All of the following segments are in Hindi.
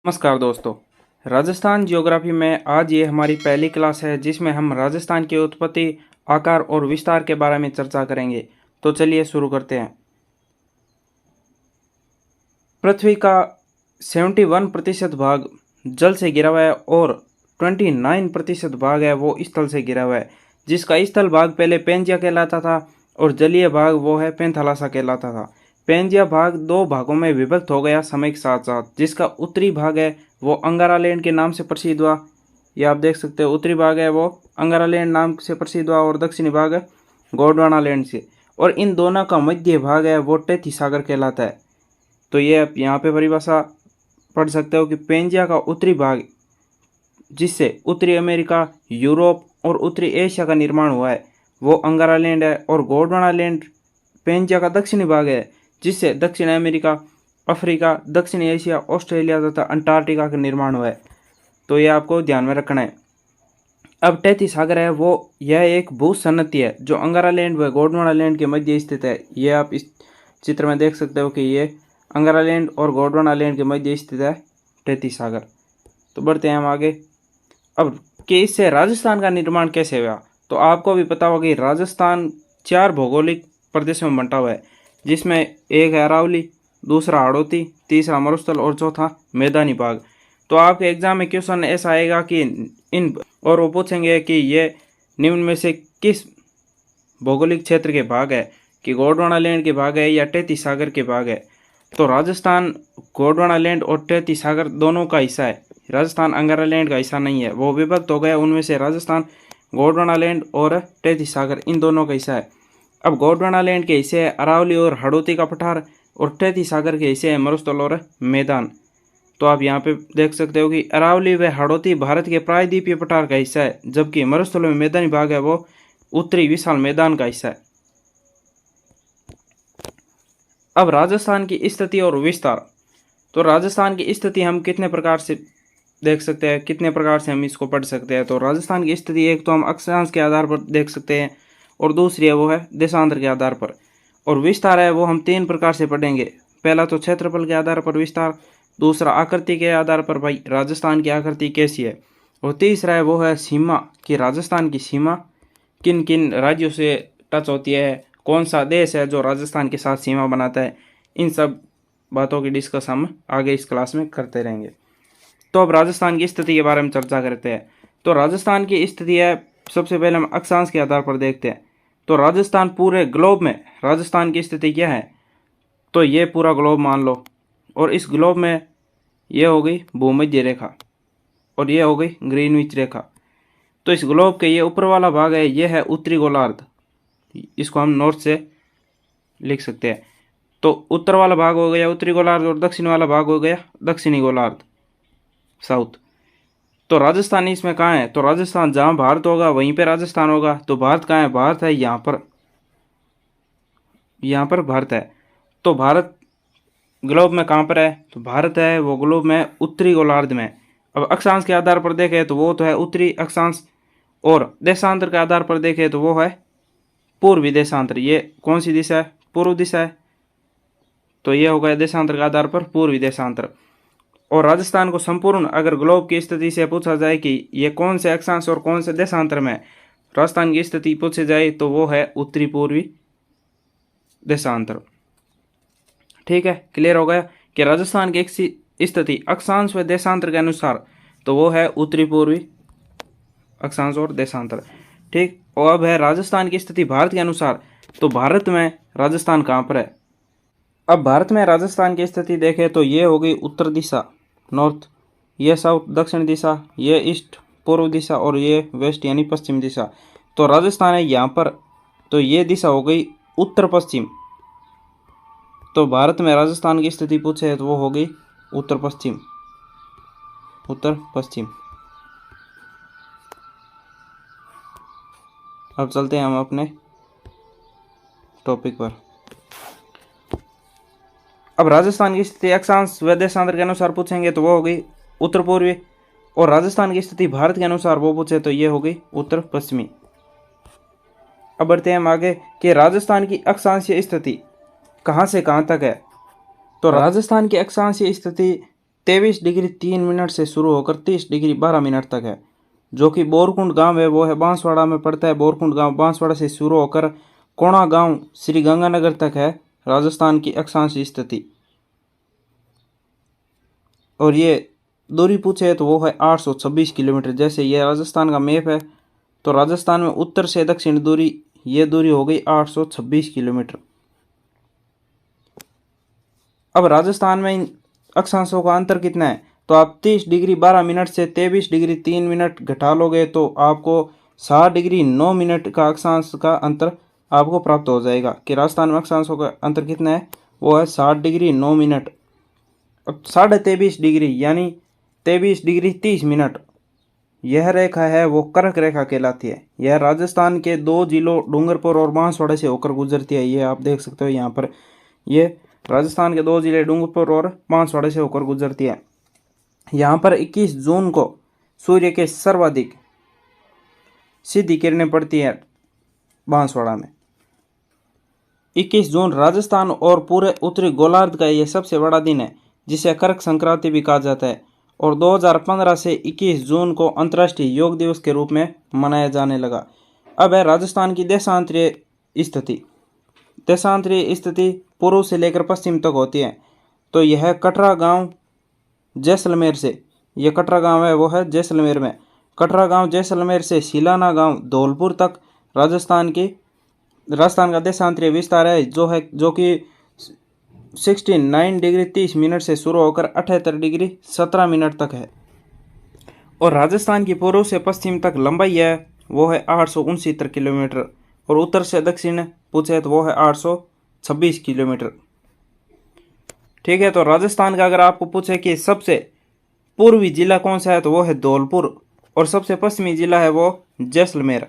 नमस्कार दोस्तों। राजस्थान ज्योग्राफी में आज ये हमारी पहली क्लास है जिसमें हम राजस्थान की उत्पत्ति, आकार और विस्तार के बारे में चर्चा करेंगे। तो चलिए शुरू करते हैं। पृथ्वी का 71% भाग जल से घिरा हुआ है और 29% भाग है वो स्थल से घिरा हुआ है, जिसका स्थल भाग पहले पेंजिया कहलाता था और जलीय भाग वो है पेंथालासा कहलाता था। पेंजिया भाग दो भागों में विभक्त हो गया समय के साथ साथ, जिसका उत्तरी भाग है वो अंगारालैंड के नाम से प्रसिद्ध हुआ। ये आप देख सकते हो, उत्तरी भाग है वो अंगारालैंड नाम से प्रसिद्ध हुआ और दक्षिणी भाग है गोंडवानालैंड से। और इन दोनों का मध्य भाग है वो टेथी सागर कहलाता है। तो ये आप यहाँ पे परिभाषा पढ़ सकते हो कि पेंजिया का उत्तरी भाग, जिससे उत्तरी अमेरिका, यूरोप और उत्तरी एशिया का निर्माण हुआ है, वो अंगारालैंड है। और गोंडवानालैंड पेंजिया का दक्षिणी भाग है, जिससे दक्षिण अमेरिका, अफ्रीका, दक्षिण एशिया, ऑस्ट्रेलिया तथा अंटार्कटिका का निर्माण हुआ है। तो ये आपको ध्यान में रखना है। अब टेथी सागर है वो यह एक भूसन्नति है जो अंगारालैंड व गोंडवानालैंड के मध्य स्थित है। ये आप इस चित्र में देख सकते हो कि ये अंगारालैंड और गोंडवानालैंड के मध्य स्थित है टेथी सागर। तो बढ़ते हैं हम आगे। अब कि इससे राजस्थान का निर्माण कैसे हुआ, तो आपको भी पता होगा कि राजस्थान 4 भौगोलिक प्रदेशों में बंटा हुआ है, जिसमें एक है अरावली, दूसरा हाड़ौती, तीसरा मरुस्थल और चौथा मैदानी भाग। तो आपके एग्जाम में क्वेश्चन ऐसा आएगा कि इन और वो पूछेंगे कि ये निम्न में से किस भौगोलिक क्षेत्र के भाग है, कि गोंडवानालैंड के भाग है या टेथी सागर के भाग है। तो राजस्थान गोंडवानालैंड और टेथी सागर दोनों का हिस्सा है। राजस्थान अंगारालैंड का हिस्सा नहीं है, वो विभक्त हो गया। उनमें से राजस्थान गोंडवानालैंड और टेथी सागर इन दोनों का हिस्सा है। अब गोंडवानालैंड के हिस्से है अरावली और हाड़ौती का पठार, और टेथी सागर के हिस्से है मरुस्थल और मैदान। तो आप यहाँ पे देख सकते हो कि अरावली व हाड़ौती भारत के प्रायद्वीपीय पठार का हिस्सा है, जबकि मरुस्थल में मैदानी भाग है वो उत्तरी विशाल मैदान का हिस्सा है। अब राजस्थान की स्थिति और विस्तार। तो राजस्थान की स्थिति हम कितने प्रकार से देख सकते हैं, कितने प्रकार से हम इसको पढ़ सकते हैं। तो राजस्थान की स्थिति एक तो हम अक्षांश के आधार पर देख सकते हैं, और दूसरी है वो है देशांतर के आधार पर। और विस्तार है वो हम 3 प्रकार से पढ़ेंगे। पहला तो क्षेत्रफल के आधार पर विस्तार, दूसरा आकृति के आधार पर भाई राजस्थान की आकृति कैसी है, और तीसरा है वो है सीमा, कि राजस्थान की सीमा किन किन राज्यों से टच होती है, कौन सा देश है जो राजस्थान के साथ सीमा बनाता है। इन सब बातों की डिस्कस हम आगे इस क्लास में करते रहेंगे। तो अब राजस्थान की स्थिति के बारे में चर्चा करते हैं। तो राजस्थान की स्थिति है, सबसे पहले हम अक्षांश के आधार पर देखते हैं। तो राजस्थान पूरे ग्लोब में राजस्थान की स्थिति क्या है, तो ये पूरा ग्लोब मान लो, और इस ग्लोब में ये हो गई भूमध्य रेखा और ये हो गई ग्रीनविच रेखा। तो इस ग्लोब के ये ऊपर वाला भाग है, ये है उत्तरी गोलार्ध, इसको हम नॉर्थ से लिख सकते हैं। तो उत्तर वाला भाग हो गया उत्तरी गोलार्ध और दक्षिण वाला भाग हो गया दक्षिणी गोलार्ध, साउथ। तो राजस्थान इसमें कहाँ है, तो राजस्थान जहाँ भारत होगा वहीं पे राजस्थान होगा। तो भारत कहाँ है, भारत है यहाँ पर, यहाँ पर भारत है। तो भारत ग्लोब में कहाँ पर है, तो भारत है वो ग्लोब में उत्तरी गोलार्ध में। अब अक्षांश के आधार पर देखें तो वो तो है उत्तरी अक्षांश, और देशांतर के आधार पर देखें तो वो है पूर्वी देशांतर। ये कौन सी दिशा है, पूर्व दिशा है। तो ये हो गया देशांतर के आधार पर पूर्वी देशांतर। और राजस्थान को संपूर्ण अगर ग्लोब की स्थिति से पूछा जाए कि ये कौन से अक्षांश और कौन से देशांतर में राजस्थान की स्थिति पूछी जाए, तो वो है उत्तरी पूर्वी देशांतर। ठीक है, क्लियर हो गया कि राजस्थान की स्थिति अक्षांश व देशांतर के अनुसार तो वो है उत्तरी पूर्वी अक्षांश और देशांतर। ठीक, और अब है राजस्थान की स्थिति भारत के अनुसार। तो भारत में राजस्थान कहाँ पर है, अब भारत में राजस्थान की स्थिति देखें तो ये हो गई उत्तर दिशा नॉर्थ, ये साउथ दक्षिण दिशा, ये ईस्ट पूर्व दिशा, और ये वेस्ट यानी पश्चिम दिशा। तो राजस्थान है यहाँ पर, तो ये दिशा हो गई उत्तर पश्चिम। तो भारत में राजस्थान की स्थिति पूछे तो वो हो गई उत्तर पश्चिम, उत्तर पश्चिम। अब चलते हैं हम अपने टॉपिक पर। अब राजस्थान की स्थिति अक्षांश व देशांतर के अनुसार पूछेंगे तो वो हो गई उत्तर पूर्वी, और राजस्थान की स्थिति भारत के अनुसार वो पूछे तो ये हो गई उत्तर पश्चिमी। अब बढ़ते हैं हम आगे कि राजस्थान की अक्षांशीय स्थिति कहाँ से कहाँ तक है। तो राजस्थान की अक्षांशीय स्थिति 23 डिग्री 3 मिनट से शुरू होकर 30 डिग्री 12 मिनट तक है। जो कि बोरकुंड गांव है वो है बांसवाड़ा में पड़ता है। बोरकुंड गांव बांसवाड़ा से शुरू होकर कोणा गांव श्री गंगानगर तक है राजस्थान की अक्षांश स्थिति। और ये दूरी पूछे तो वो है 826 किलोमीटर। जैसे ये राजस्थान का मैप है तो राजस्थान में उत्तर से दक्षिण दूरी, ये दूरी हो गई 826 किलोमीटर। अब राजस्थान में इन अक्षांशों का अंतर कितना है, तो आप 30 डिग्री 12 मिनट से 23 डिग्री 3 मिनट घटा लोगे तो आपको 60 डिग्री 9 मिनट का अक्षांश का अंतर आपको प्राप्त हो जाएगा। कि राजस्थान में अक्षांशों का अंतर कितना है, वो है 60 डिग्री 9 मिनट। अब 23.5 डिग्री यानी 23 डिग्री 30 मिनट, यह रेखा है वो कर्क रेखा कहलाती है। यह राजस्थान के दो जिलों डूंगरपुर और बांसवाड़ा से होकर गुजरती है। ये आप देख सकते हो यहाँ पर, ये राजस्थान के दो जिले डूंगरपुर और बांसवाड़ा से होकर गुजरती है। यहाँ पर 21 जून को सूर्य के सर्वाधिक सीधी किरणें पड़ती है बांसवाड़ा में। 21 जून राजस्थान और पूरे उत्तरी गोलार्ध का यह सबसे बड़ा दिन है जिसे कर्क संक्रांति भी कहा जाता है। और 2015 से 21 जून को अंतर्राष्ट्रीय योग दिवस के रूप में मनाया जाने लगा। अब है राजस्थान की देशांतरीय स्थिति। देशांतरीय स्थिति पूर्व से लेकर पश्चिम तक होती है। तो यह कटरा गांव जैसलमेर से, यह कटरा गांव है वो है जैसलमेर में। कटरा गांव जैसलमेर से सिलाना गांव धौलपुर तक राजस्थान का देशांतरीय विस्तार है जो कि 69 डिग्री 30 मिनट से शुरू होकर 78 डिग्री 17 मिनट तक है। और राजस्थान की पूर्व से पश्चिम तक लंबाई है वो है 869 किलोमीटर। और उत्तर से दक्षिण पूछे तो वो है 826 किलोमीटर। ठीक है, तो राजस्थान का अगर आपको पूछे कि सबसे पूर्वी जिला कौन सा है तो वो है धौलपुर। और सबसे पश्चिमी जिला है वो जैसलमेर।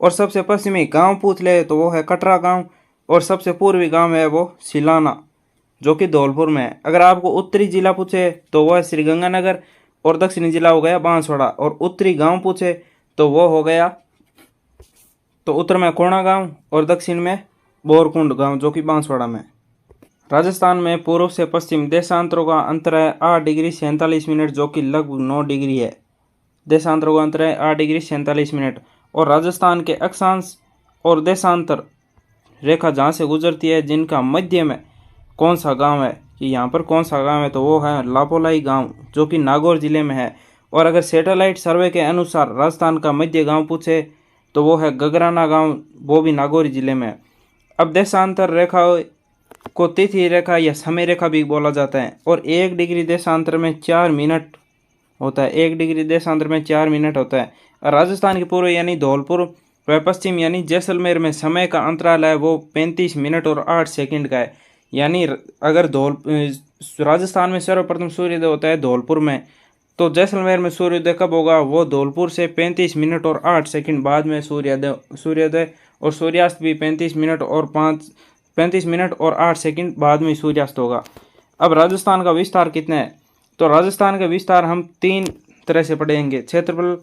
और सबसे पश्चिमी गांव पूछ ले तो वो है कटरा गांव। और सबसे पूर्वी गांव है वो सिलाना जो कि धौलपुर में है। अगर आपको उत्तरी जिला पूछे तो वो है श्रीगंगानगर। और दक्षिणी जिला हो गया बांसवाड़ा। और उत्तरी गांव पूछे तो वो हो गया, तो उत्तर में कोणा गांव और दक्षिण में बोरकुंड गांव जो कि बांसवाड़ा में। राजस्थान में पूर्व से पश्चिम देशांतरों का अंतर है 8 डिग्री 47 मिनट जो कि लगभग 9 डिग्री है। देशांतरों का अंतर है 8 डिग्री 47 मिनट। और राजस्थान के अक्षांश और देशांतर रेखा जहाँ से गुजरती है जिनका मध्य में कौन सा गांव है, कि यहाँ पर कौन सा गांव है तो वो है लापोलाई गांव जो कि नागौर जिले में है। और अगर सैटेलाइट सर्वे के अनुसार राजस्थान का मध्य गांव पूछे तो वो है गगराना गांव, वो भी नागौर जिले में है। अब देशांतर रेखा को तिथि रेखा या समय रेखा भी बोला जाता है। और 1 डिग्री देशांतर में 4 मिनट होता है। 1 डिग्री देशांतर में 4 मिनट होता है। और राजस्थान के पूर्व यानी धौलपुर व पश्चिम यानी जैसलमेर में समय का अंतराल है वो 35 मिनट और 8 सेकंड का है। यानी अगर राजस्थान में सर्वप्रथम सूर्योदय होता है धौलपुर में, तो जैसलमेर में सूर्योदय कब होगा, वो धौलपुर से 35 मिनट और 8 सेकंड बाद में सूर्योदय और सूर्यास्त भी 35 मिनट और 8 सेकंड बाद में सूर्यास्त होगा। अब राजस्थान का विस्तार कितना है, तो राजस्थान का विस्तार हम 3 तरह से पढ़ेंगे, क्षेत्रफल,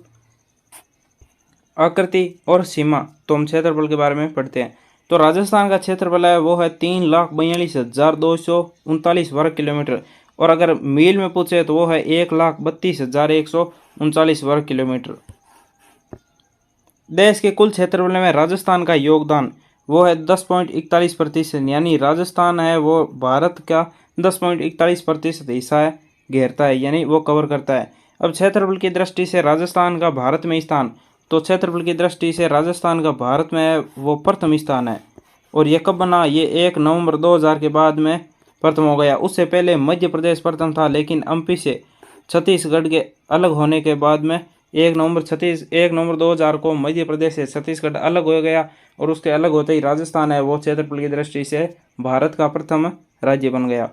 आकृति और सीमा। तो हम क्षेत्रफल के बारे में पढ़ते हैं। तो राजस्थान का क्षेत्रफल है वो है 3,42,239 वर्ग किलोमीटर। और अगर मील में पूछे तो वो है 1,32,139 वर्ग किलोमीटर। देश के कुल क्षेत्रफल में राजस्थान का योगदान वो है 10.41%। यानी राजस्थान है वो भारत का 10.41% हिस्सा है, घेरता है, यानी वो कवर करता है। अब क्षेत्रफल की दृष्टि से राजस्थान का भारत में स्थान, तो क्षेत्रफल की दृष्टि से राजस्थान का भारत में वो प्रथम स्थान है। और ये कब बना, ये 1 नवंबर 2000 के बाद में प्रथम हो गया। उससे पहले मध्य प्रदेश प्रथम था, लेकिन एमपी से छत्तीसगढ़ के अलग होने के बाद में 1 नवंबर 2000 को मध्य प्रदेश से छत्तीसगढ़ अलग हो गया। और उसके अलग होते ही राजस्थान है वो क्षेत्रफल की दृष्टि से भारत का प्रथम राज्य बन गया।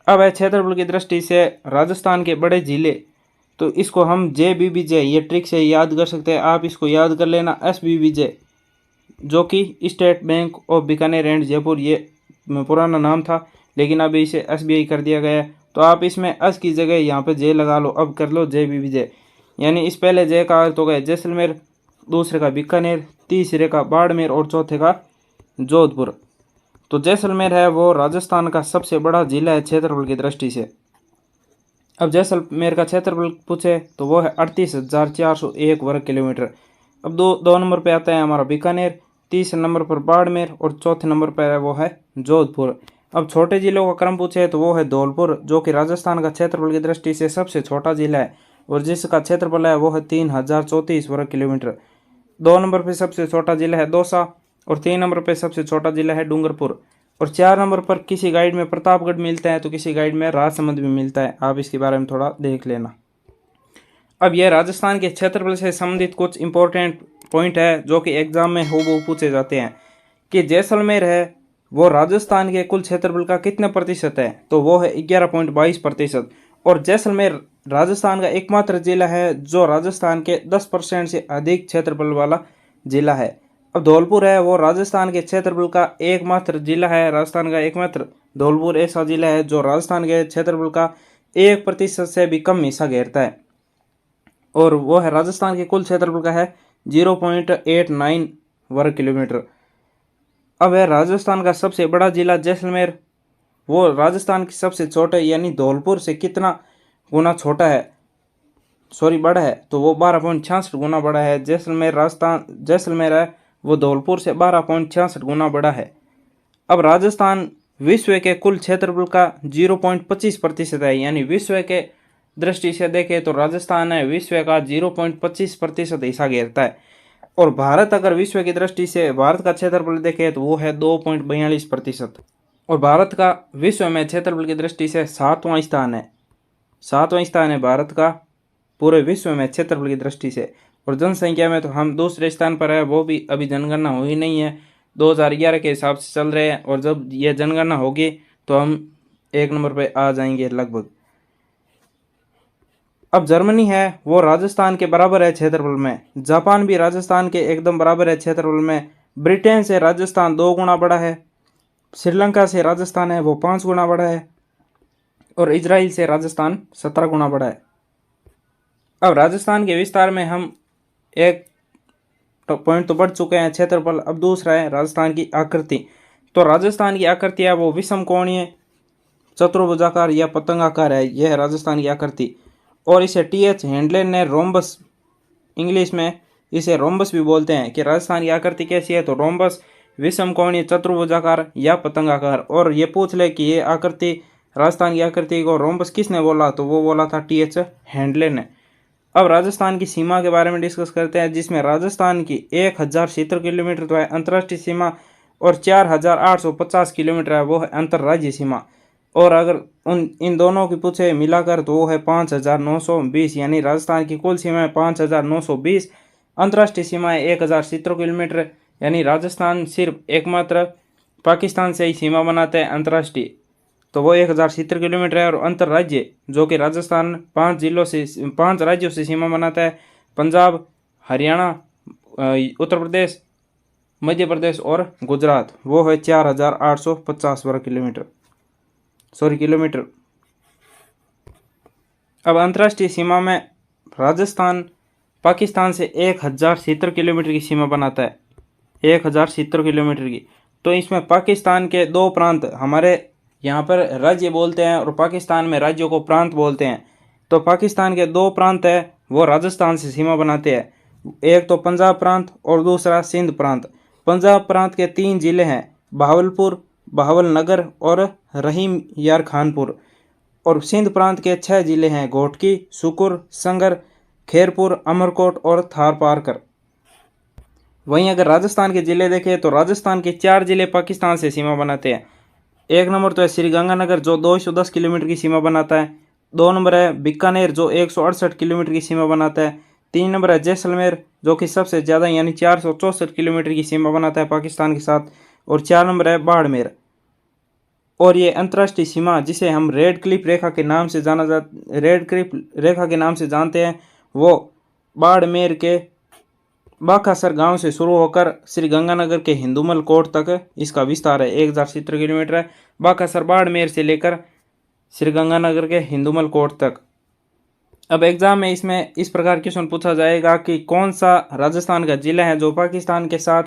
अब है क्षेत्रफल की दृष्टि से राजस्थान के बड़े जिले, तो इसको हम JBBJ ये ट्रिक से याद कर सकते हैं। आप इसको याद कर लेना, SBBJ जो कि state bank of Bikaner and Jaipur, ये पुराना नाम था लेकिन अब इसे SBI कर दिया गया है। तो आप इसमें एस की जगह यहाँ पे J लगा लो, अब कर लो JBBJ। यानी इस पहले J का अर्थ हो गया जैसलमेर, दूसरे का बीकानेर, तीसरे का बाड़मेर और चौथे का जोधपुर। तो जैसलमेर है वो राजस्थान का सबसे बड़ा जिला है क्षेत्रफल की दृष्टि से। अब जैसलमेर का क्षेत्रफल पूछे तो वो है 38,401 वर्ग किलोमीटर। अब दो नंबर पे आता है हमारा बीकानेर, तीसरे नंबर पर बाड़मेर और चौथे नंबर पर है वो है जोधपुर। अब छोटे जिलों का क्रम पूछे तो वो है धौलपुर, जो कि राजस्थान का क्षेत्रफल की दृष्टि से सबसे छोटा जिला है और जिसका क्षेत्रफल है वो है 3,034 वर्ग किलोमीटर। 2 नंबर पे सबसे छोटा जिला है दौसा और 3 नंबर पे सबसे छोटा जिला है डूंगरपुर और 4 नंबर पर किसी गाइड में प्रतापगढ़ मिलता है तो किसी गाइड में राजसमंद भी मिलता है। आप इसके बारे में थोड़ा देख लेना। अब यह राजस्थान के क्षेत्रफल से संबंधित कुछ इंपॉर्टेंट पॉइंट है जो कि एग्जाम में हूबहू पूछे जाते हैं कि जैसलमेर है वो राजस्थान के कुल क्षेत्रफल का कितने प्रतिशत है, तो वो है 11.22%। और जैसलमेर राजस्थान का एकमात्र जिला है जो राजस्थान के 10% से अधिक क्षेत्रफल वाला जिला है। अब धौलपुर है वो राजस्थान के क्षेत्रफल का एकमात्र जिला है, राजस्थान का एकमात्र धौलपुर ऐसा जिला है जो राजस्थान के क्षेत्रफल का 1% से भी कम हिस्सा घेरता है और वो है राजस्थान के कुल क्षेत्रफल का है 0.89 वर्ग किलोमीटर। अब है राजस्थान का सबसे बड़ा जिला जैसलमेर, वो राजस्थान के सबसे छोटे यानी धौलपुर से कितना गुना छोटा है, सॉरी बड़ा है, तो वो 12.66 गुना बड़ा है। जैसलमेर है वो धौलपुर से 12.66 गुना बड़ा है। अब राजस्थान विश्व के कुल क्षेत्रफल का 0.25% है, यानी विश्व के दृष्टि से देखें तो राजस्थान है विश्व का 0.25% हिस्सा घेरता है। और भारत अगर विश्व की दृष्टि से भारत का क्षेत्रफल देखें तो वो है 2.42%। और भारत का विश्व में क्षेत्रफल की दृष्टि से 7वां स्थान है भारत का पूरे विश्व में क्षेत्रफल की दृष्टि से। और जनसंख्या में तो हम दूसरे स्थान पर है, वो भी अभी जनगणना हुई नहीं है, 2011 के हिसाब से चल रहे हैं और जब यह जनगणना होगी तो हम 1 नंबर पे आ जाएंगे लगभग। अब जर्मनी है वो राजस्थान के बराबर है क्षेत्रफल में, जापान भी राजस्थान के एकदम बराबर है क्षेत्रफल में, ब्रिटेन से राजस्थान 2 गुना बड़ा है, श्रीलंका से राजस्थान है वो 5 गुना बड़ा है और इजराइल से राजस्थान 17 गुना बड़ा है। अब राजस्थान के विस्तार में हम एक पॉइंट तो बढ़ चुके हैं क्षेत्रफल, अब दूसरा है राजस्थान की आकृति। तो राजस्थान की आकृति है वो विषम कोणीय, चतुर्भुजाकार या पतंगाकार है, यह है राजस्थान की आकृति। और इसे TH हैंडलेन ने रोम्बस, इंग्लिश में इसे रोम्बस भी बोलते हैं कि राजस्थान की आकृति कैसी है, तो रोम्बस विषम कोणीय, चतुर्भुजाकार या पतंगाकार। और ये पूछ ले कि ये आकृति राजस्थान की आकृति को रोम्बस किसने बोला, तो वो बोला था TH हैंडलेन ने। अब राजस्थान की सीमा के बारे में डिस्कस करते हैं, जिसमें राजस्थान की 1070 किलोमीटर तो है अंतर्राष्ट्रीय सीमा और 4850 किलोमीटर है वो है अंतर्राज्यीय सीमा। और अगर इन दोनों की पूछे मिलाकर तो वो है 5920, यानी राजस्थान की कुल सीमा है 5920, अंतर्राष्ट्रीय सीमा है 1070 किलोमीटर, यानी राजस्थान सिर्फ एकमात्र पाकिस्तान से ही सीमा बनाता है अंतर्राष्ट्रीय, तो वो 1070 किलोमीटर है। और अंतर्राज्य जो कि राजस्थान 5 राज्यों से सीमा बनाता है, पंजाब, हरियाणा, उत्तर प्रदेश, मध्य प्रदेश और गुजरात, वो है 4850 वर्ग किलोमीटर, किलोमीटर। अब अंतर्राष्ट्रीय सीमा में राजस्थान पाकिस्तान से 1070 किलोमीटर की सीमा बनाता है, 1070 किलोमीटर की। तो इसमें पाकिस्तान के 2 प्रांत, हमारे यहाँ पर राज्य बोलते हैं और पाकिस्तान में राज्यों को प्रांत बोलते हैं। तो पाकिस्तान के 2 प्रांत है वो राजस्थान से सीमा बनाते हैं, एक तो पंजाब प्रांत और दूसरा सिंध प्रांत। पंजाब प्रांत के 3 जिले हैं, बहावलपुर, बहावलनगर और रहीम यार खानपुर। और सिंध प्रांत के 6 जिले हैं, घोटकी, सुकुर, संगर, खैरपुर, अमरकोट और थार पारकर। वहीं अगर राजस्थान के जिले देखें तो राजस्थान के 4 जिले पाकिस्तान से सीमा बनाते हैं। 1 नंबर तो है श्रीगंगानगर जो 210 किलोमीटर की सीमा बनाता है, 2 नंबर है बीकानेर जो 168 किलोमीटर की सीमा बनाता है, 3 नंबर है जैसलमेर जो कि सबसे ज़्यादा यानी 464 किलोमीटर की सीमा बनाता है पाकिस्तान के साथ, और 4 नंबर है बाड़मेर। और ये अंतर्राष्ट्रीय सीमा जिसे हम रेड क्लिफ रेखा के नाम से जानते हैं, वो बाड़मेर के बाखासर गांव से शुरू होकर श्रीगंगानगर के हिंदूमल कोट तक इसका विस्तार है, 1070 किलोमीटर है, बाखासर बाड़मेर से लेकर श्रीगंगानगर के हिंदूमल कोट तक। अब एग्जाम में इसमें इस प्रकार क्वेश्चन पूछा जाएगा कि कौन सा राजस्थान का जिला है जो पाकिस्तान के साथ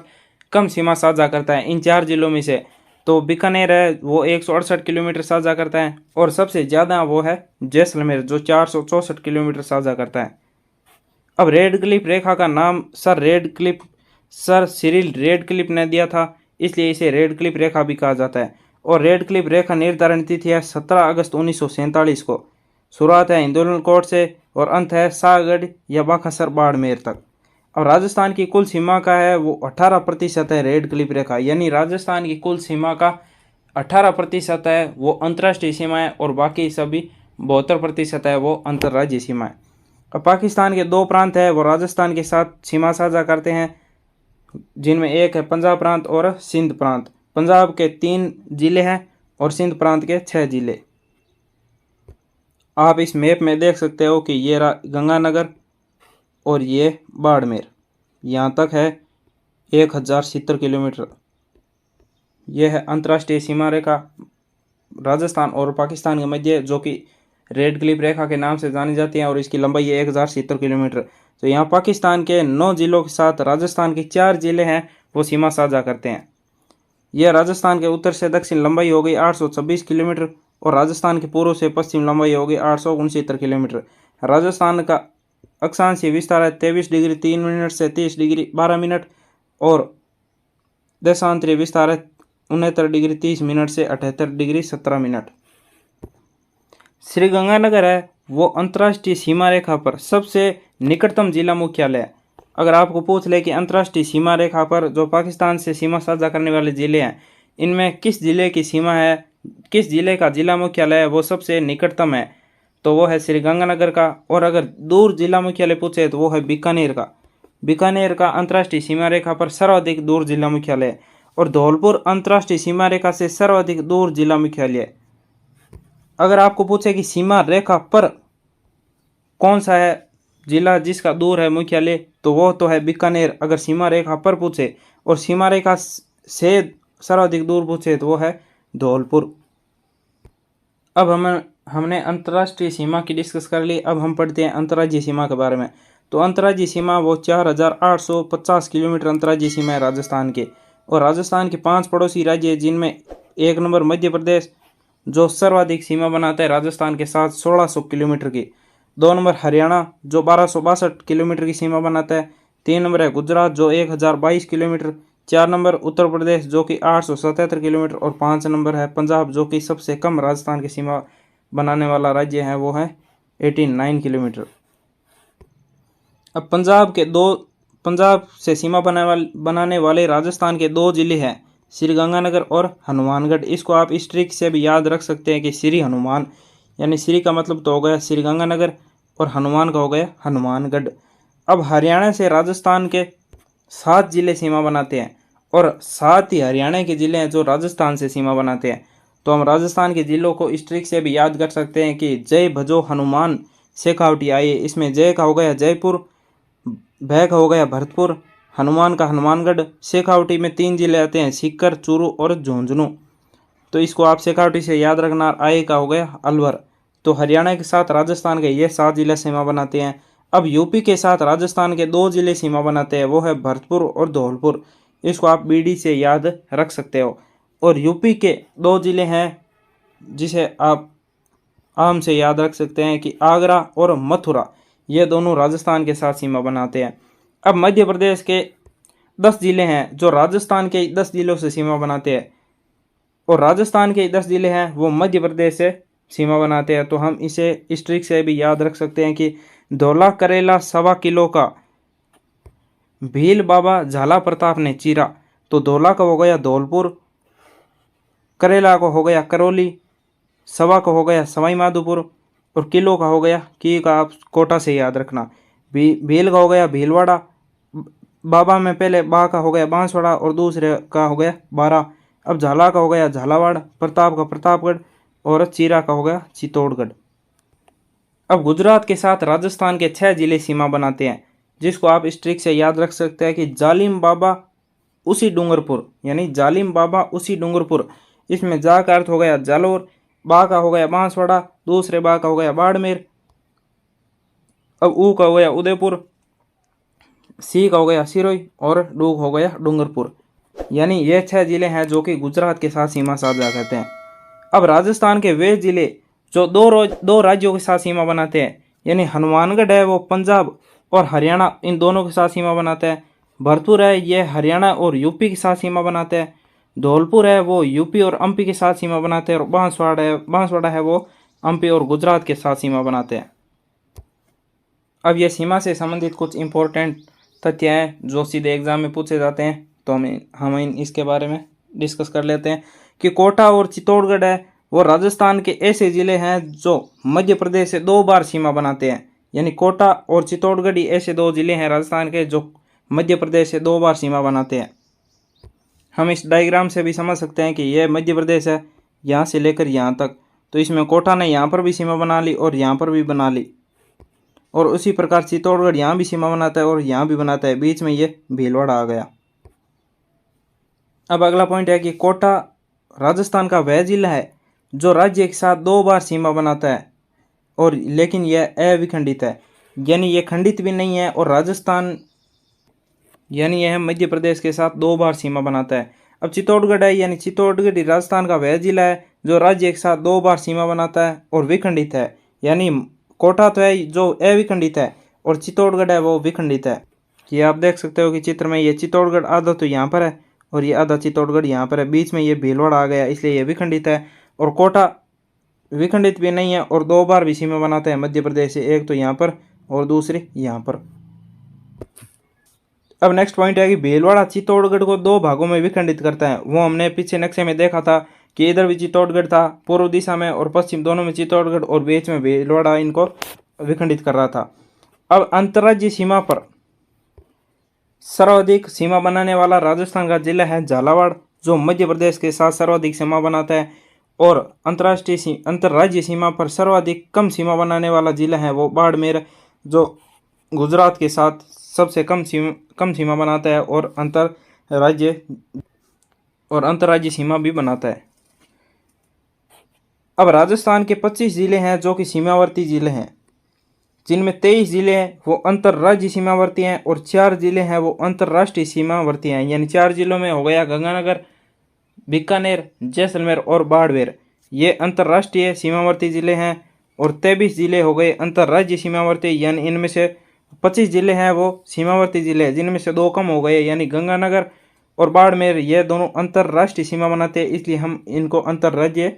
कम सीमा साझा करता है इन 4 जिलों में से। तो बीकानेर है वो 168 किलोमीटर साझा करता है, और सबसे ज़्यादा वो है जैसलमेर जो 464 किलोमीटर साझा करता है। अब रेड क्लिफ रेखा का नाम सर सिरिल रेड क्लिफ ने दिया था, इसलिए इसे रेड क्लिफ रेखा भी कहा जाता है। और रेड क्लिफ रेखा निर्धारण तिथि है 17 अगस्त 1947 को। शुरुआत है हिंदोलन कोट से और अंत है शाहगढ़ या बाखासर बाड़मेर तक। अब राजस्थान की कुल सीमा का है वो 18% है रेड क्लिफ रेखा, यानी राजस्थान की कुल सीमा का 18% है वो अंतर्राष्ट्रीय सीमा है, और बाकी सभी 72% है वो अंतर्राज्यीय सीमा है। अब पाकिस्तान के दो प्रांत है वो राजस्थान के साथ सीमा साझा करते हैं, जिनमें एक है पंजाब प्रांत और सिंध प्रांत। पंजाब के 3 जिले हैं और सिंध प्रांत के 6 जिले। आप इस मैप में देख सकते हो कि ये गंगानगर और ये बाड़मेर, यहाँ तक है 1070 किलोमीटर। यह है अंतर्राष्ट्रीय सीमा रेखा राजस्थान और पाकिस्तान के मध्य, जो कि रेड क्लिफ रेखा के नाम से जानी जाती है, और इसकी लंबाई है 1070 किलोमीटर। तो यहाँ पाकिस्तान के 9 जिलों के साथ राजस्थान के 4 जिले हैं वो सीमा साझा करते हैं। यह राजस्थान के उत्तर से दक्षिण लंबाई हो गई 826 किलोमीटर, और राजस्थान के पूर्व से पश्चिम लंबाई हो गई 869 किलोमीटर। राजस्थान का अक्षांशीय विस्तार है 23 डिग्री 3 मिनट से 30 डिग्री 12 मिनट, और देशांतरीय विस्तार है 69 डिग्री 30 मिनट से 78 डिग्री 17 मिनट। श्रीगंगानगर है वो अंतर्राष्ट्रीय सीमा रेखा पर सबसे निकटतम जिला मुख्यालय है। अगर आपको पूछ ले कि अंतर्राष्ट्रीय सीमा रेखा पर जो पाकिस्तान से सीमा साझा करने वाले ज़िले हैं, इनमें किस ज़िले की सीमा है, किस ज़िले का जिला मुख्यालय है वो सबसे निकटतम है, तो वो है श्रीगंगानगर का। और अगर दूर जिला मुख्यालय पूछे तो वो है बीकानेर का। बीकानेर का अंतर्राष्ट्रीय सीमा रेखा पर सर्वाधिक दूर जिला मुख्यालय है, और धौलपुर अंतर्राष्ट्रीय सीमा रेखा से सर्वाधिक दूर जिला मुख्यालय है। अगर आपको पूछे कि सीमा रेखा पर कौन सा है जिला जिसका दूर है मुख्यालय, तो वो तो है बीकानेर, अगर सीमा रेखा पर पूछे। और सीमा रेखा से सर्वाधिक दूर पूछे तो वो है धौलपुर। अब हमने अंतर्राष्ट्रीय सीमा की डिस्कस कर ली। अब हम पढ़ते हैं अंतर्राज्यीय सीमा के बारे में। तो अंतर्राज्यीय सीमा वो 4850 किलोमीटर अंतर्राज्यीय सीमा है राजस्थान के। और राजस्थान के 5 पड़ोसी राज्य हैं, जिनमें 1 नंबर मध्य प्रदेश जो सर्वाधिक सीमा बनाता है राजस्थान के साथ 1600 किलोमीटर की। 2 नंबर हरियाणा जो 1262 किलोमीटर की सीमा बनाता है। 3 नंबर है गुजरात जो 1022 किलोमीटर। 4 नंबर उत्तर प्रदेश जो कि 877 किलोमीटर, और 5 नंबर है पंजाब जो कि सबसे कम राजस्थान की सीमा बनाने वाला राज्य है, वो है 89 किलोमीटर। अब पंजाब से सीमा बनाने वाले राजस्थान के 2 जिले हैं, श्रीगंगानगर और हनुमानगढ़। इसको आप इस ट्रिक से भी याद रख सकते हैं कि श्री हनुमान, यानी श्री का मतलब तो हो गया श्रीगंगानगर और हनुमान का हो गया हनुमानगढ़। अब हरियाणा से राजस्थान के 7 जिले सीमा बनाते हैं, और 7 ही हरियाणा के जिले हैं जो राजस्थान से सीमा बनाते हैं। तो हम राजस्थान के जिलों को इस ट्रिक से भी याद कर सकते हैं कि जय भजो हनुमान शेखावटी आइए। इसमें जय का हो गया जयपुर, भय का हो गया भरतपुर, हनुमान का हनुमानगढ़। शेखावटी में 3 जिले आते हैं, सीकर, चूरू और झुंझुनू। तो इसको आप शेखावटी से याद रखना। आय का हो गया अलवर। तो हरियाणा के साथ राजस्थान के ये 7 जिले सीमा बनाते हैं। अब यूपी के साथ राजस्थान के 2 जिले सीमा बनाते हैं, वो है भरतपुर और धौलपुर। इसको आप बीडी से याद रख सकते हो। और यूपी के 2 जिले हैं जिसे आप आम से याद रख सकते हैं कि आगरा और मथुरा, ये दोनों राजस्थान के साथ सीमा बनाते हैं। अब मध्य प्रदेश के 10 जिले हैं जो राजस्थान के 10 जिलों से सीमा बनाते हैं, और राजस्थान के 10 जिले हैं वो मध्य प्रदेश से सीमा बनाते हैं। तो हम इसे इस ट्रिक से भी याद रख सकते हैं कि धौला करेला 1.25 किलो का भील बाबा झाला प्रताप ने चीरा। तो धौला का हो गया धौलपुर, करेला को हो गया करौली, सवा का हो गया सवाई माधोपुर, और किलो का हो गया की का आप कोटा से याद रखना। भील का हो गया भीलवाड़ा, बाबा में पहले बा का हो गया बांसवाड़ा, और दूसरे का हो गया बारा। अब झाला का हो गया झालावाड़, प्रताप का प्रतापगढ़, और चीरा का हो गया चित्तौड़गढ़। अब गुजरात के साथ राजस्थान के 6 जिले सीमा बनाते हैं, जिसको आप इस ट्रिक से याद रख सकते हैं कि जालिम बाबा उसी डूंगरपुर, यानी जालिम बाबा उसी डूंगरपुर। इसमें जा का अर्थ हो गया जालोर, बा का हो गया बांसवाड़ा, दूसरे बा का हो गया बाड़मेर, अब ऊ का हो गया उदयपुर, सी का हो गया सिरोही, और डू हो गया डूंगरपुर। यानी ये 6 जिले हैं जो कि गुजरात के साथ सीमा साझा करते हैं। अब राजस्थान के वे जिले जो दो राज्यों के साथ सीमा बनाते हैं, यानी हनुमानगढ़ है वो पंजाब और हरियाणा इन दोनों के साथ सीमा बनाता है। भरतपुर है ये हरियाणा और यूपी के साथ सीमा बनाते हैं। धौलपुर है वो यूपी और एमपी के साथ सीमा बनाते हैं। और बांसवाड़ा है वो एमपी और गुजरात के साथ सीमा बनाते हैं। अब ये सीमा से संबंधित कुछ इंपॉर्टेंट तथ्य हैं जो सीधे एग्जाम में पूछे जाते हैं, तो हम इसके बारे में डिस्कस कर लेते हैं कि कोटा और चित्तौड़गढ़ है वो राजस्थान के ऐसे ज़िले हैं जो मध्य प्रदेश से 2 बार सीमा बनाते हैं। यानी कोटा और चित्तौड़गढ़ ही ऐसे 2 ज़िले हैं राजस्थान के जो मध्य प्रदेश से 2 बार सीमा बनाते हैं। हम इस डायग्राम से भी समझ सकते हैं कि यह मध्य प्रदेश है यहाँ से लेकर यहाँ तक, तो इसमें कोटा ने यहाँ पर भी सीमा बना ली और यहाँ पर भी बना ली, और उसी प्रकार चित्तौड़गढ़ यहाँ भी सीमा बनाता है और यहाँ भी बनाता है, बीच में ये भीलवाड़ा आ गया। अब अगला पॉइंट है कि कोटा राजस्थान का वह जिला है जो राज्य के साथ 2 बार सीमा बनाता है, और लेकिन यह अविखंडित है, यानी यह खंडित भी नहीं है, और राजस्थान यानी यह मध्य प्रदेश के साथ 2 बार सीमा बनाता है। अब चित्तौड़गढ़ है, यानी चित्तौड़गढ़ राजस्थान का वह जिला है जो राज्य के साथ 2 बार सीमा बनाता है और विखंडित है। यानी कोटा तो है जो अविखंडित है और चित्तौड़गढ़ है वो विखंडित है। ये आप देख सकते हो कि चित्र में ये चित्तौड़गढ़ आधा तो यहाँ पर है और ये आधा चित्तौड़गढ़ यहाँ पर है, बीच में ये भीलवाड़ा आ गया, इसलिए ये विखंडित है। और कोटा विखंडित भी नहीं है और 2 बार भी सीमा बनाता है मध्य प्रदेश से, एक तो यहाँ पर और दूसरी यहाँ पर। अब नेक्स्ट पॉइंट है कि भीलवाड़ा चित्तौड़गढ़ को 2 भागों में विखंडित करता है। वो हमने पीछे नक्शे में देखा था कि इधर भी चित्तौड़गढ़ था पूर्व दिशा में और पश्चिम दोनों में चित्तौड़गढ़, और बीच में भीलवाड़ा इनको विखंडित कर रहा था। अब अंतर्राज्यीय सीमा पर सर्वाधिक सीमा बनाने वाला राजस्थान का जिला है झालावाड़ जो मध्य प्रदेश के साथ सर्वाधिक सीमा बनाता है, और अंतर्राज्यीय सीमा पर सर्वाधिक कम सीमा बनाने वाला जिला है वो बाड़मेर जो गुजरात के साथ सबसे कम सीमा बनाता है और अंतर्राज्यीय सीमा भी बनाता है। अब राजस्थान के 25 जिले हैं जो कि सीमावर्ती जिले हैं, जिनमें 23 जिले हैं वो अंतर्राज्यीय सीमावर्ती हैं और 4 जिले हैं वो अंतर्राष्ट्रीय सीमावर्ती हैं। यानी 4 जिलों में हो गया गंगानगर, बीकानेर, जैसलमेर और बाड़मेर, ये अंतर्राष्ट्रीय सीमावर्ती जिले हैं, और 23 जिले हो गए अंतर्राज्यीय सीमावर्ती। यानी इनमें से 25 जिले हैं वो सीमावर्ती जिले हैं, जिनमें से 2 कम हो गए, यानी गंगानगर और बाड़मेर ये दोनों अंतर्राष्ट्रीय सीमा बनाते हैं, इसलिए हम इनको अंतर्राज्यीय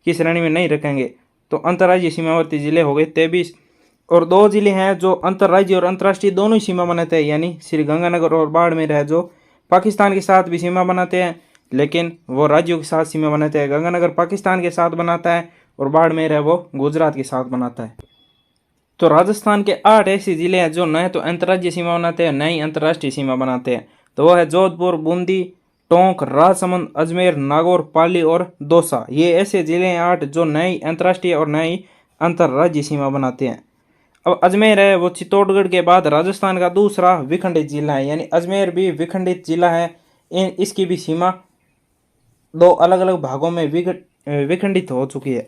की श्रेणी में नहीं रखेंगे। तो अंतर्राज्यीय सीमावर्ती जिले हो गए 23, और 2 जिले हैं जो अंतर्राज्यीय और अंतर्राष्ट्रीय दोनों ही सीमा बनाते हैं, यानी श्री गंगानगर और बाड़मेर है जो पाकिस्तान के साथ भी सीमा बनाते हैं, लेकिन वो राज्यों के साथ सीमा बनाते हैं। गंगानगर पाकिस्तान के साथ बनाता है और बाड़मेर है वो गुजरात के साथ बनाता है। तो राजस्थान के 8 ऐसे जिले हैं जो न तो अंतर्राज्यीय सीमा बनाते हैं न ही अंतर्राष्ट्रीय सीमा बनाते हैं, तो वो है जोधपुर, बूंदी, टोंक, राजसमंद, अजमेर, नागौर, पाली और दौसा। ये ऐसे जिले हैं 8 जो न ही अंतर्राष्ट्रीय और न ही अंतर्राज्यीय सीमा बनाते हैं। अब अजमेर है वो चित्तौड़गढ़ के बाद राजस्थान का दूसरा विखंडित जिला है, यानी अजमेर भी विखंडित जिला है। इसकी भी सीमा 2 अलग अलग भागों में विखंडित हो चुकी है।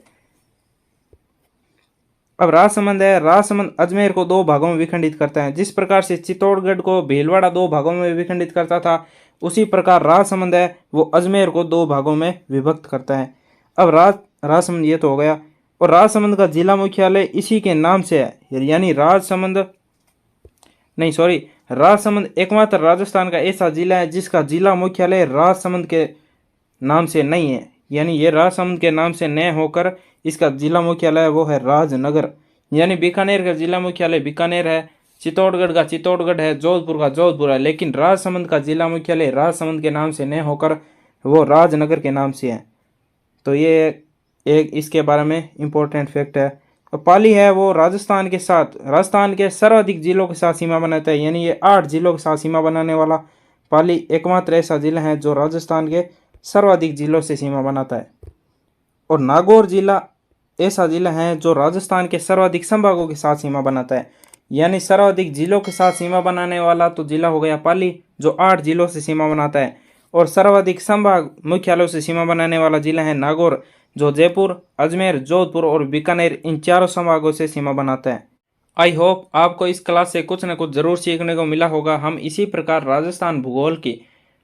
अब राजसमंद है, राजसमंद अजमेर को 2 भागों में विखंडित करता है। जिस प्रकार से चित्तौड़गढ़ को भीलवाड़ा 2 भागों में विखंडित करता था, उसी प्रकार राजसमंद है वो अजमेर को 2 भागों में विभक्त करता है। अब राजसमंद ये तो हो गया, और राजसमंद का जिला मुख्यालय इसी के नाम से है, यानी राजसमंद एकमात्र राजस्थान का ऐसा जिला है जिसका जिला मुख्यालय राजसमंद के नाम से नहीं है, यानी ये राजसमंद के नाम से न होकर इसका जिला मुख्यालय वो है राजनगर। यानी बीकानेर का जिला मुख्यालय बीकानेर है, चित्तौड़गढ़ का चित्तौड़गढ़ है, जोधपुर का जोधपुर है, लेकिन राजसमंद का जिला मुख्यालय राजसमंद के नाम से न होकर वो राजनगर के नाम से है। तो ये एक इसके बारे में इम्पोर्टेंट फैक्ट है। और पाली है वो राजस्थान के सर्वाधिक जिलों के साथ सीमा बनाता है, यानी ये 8 जिलों के साथ सीमा बनाने वाला पाली एकमात्र ऐसा जिला है जो राजस्थान के सर्वाधिक जिलों से सीमा बनाता है। और नागौर जिला ऐसा जिला है जो राजस्थान के सर्वाधिक संभागों के साथ सीमा बनाता है, यानी सर्वाधिक जिलों के साथ सीमा बनाने वाला तो जिला हो गया पाली जो 8 जिलों से सीमा बनाता है, और सर्वाधिक संभाग मुख्यालयों से सीमा बनाने वाला जिला है नागौर जो जयपुर, अजमेर, जोधपुर और बीकानेर इन 4 संभागों से सीमा बनाता है। आई होप आपको इस क्लास से कुछ न कुछ ज़रूर सीखने को मिला होगा। हम इसी प्रकार राजस्थान भूगोल की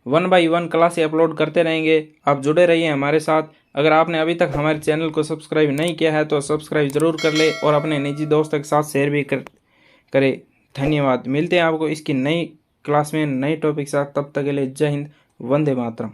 1 बाई 1 क्लासें अपलोड करते रहेंगे। आप जुड़े रहिए हमारे साथ। अगर आपने अभी तक हमारे चैनल को सब्सक्राइब नहीं किया है तो सब्सक्राइब ज़रूर कर ले और अपने निजी दोस्तों के साथ शेयर भी करें। धन्यवाद। मिलते हैं आपको इसकी नई क्लास में नए टॉपिक के साथ। तब तक के लिए जय हिंद, वंदे मातरम।